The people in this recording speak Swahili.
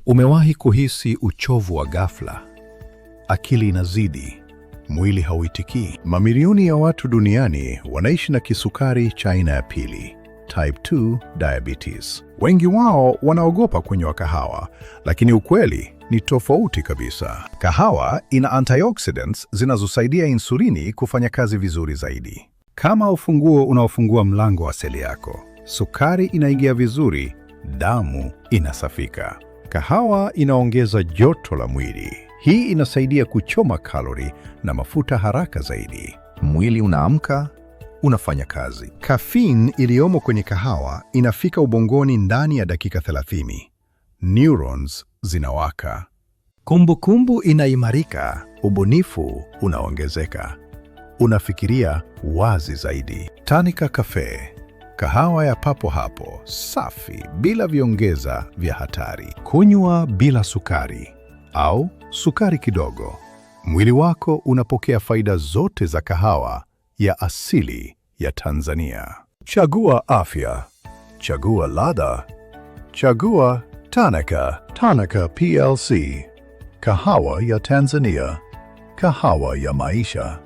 Umewahi kuhisi uchovu wa ghafla? Akili inazidi, mwili hauitikii. Mamilioni ya watu duniani wanaishi na kisukari cha aina ya pili, type 2 diabetes. Wengi wao wanaogopa kunywa kahawa, lakini ukweli ni tofauti kabisa. Kahawa ina antioxidants zinazosaidia insulini kufanya kazi vizuri zaidi. Kama ufunguo unaofungua mlango wa seli yako, sukari inaingia vizuri, damu inasafika. Kahawa inaongeza joto la mwili. Hii inasaidia kuchoma kalori na mafuta haraka zaidi. Mwili unaamka, unafanya kazi. Caffeine iliyomo kwenye kahawa inafika ubongoni ndani ya dakika 30. Neurons zinawaka. Kumbukumbu inaimarika, ubunifu unaongezeka. Unafikiria wazi zaidi. Tanika Cafe. Kahawa ya papo hapo, safi, bila viongeza vya hatari. Kunywa bila sukari au sukari kidogo. Mwili wako unapokea faida zote za kahawa ya asili ya Tanzania. Chagua afya. Chagua ladha. Chagua Tanika. Tanika PLC. Kahawa ya Tanzania. Kahawa ya maisha.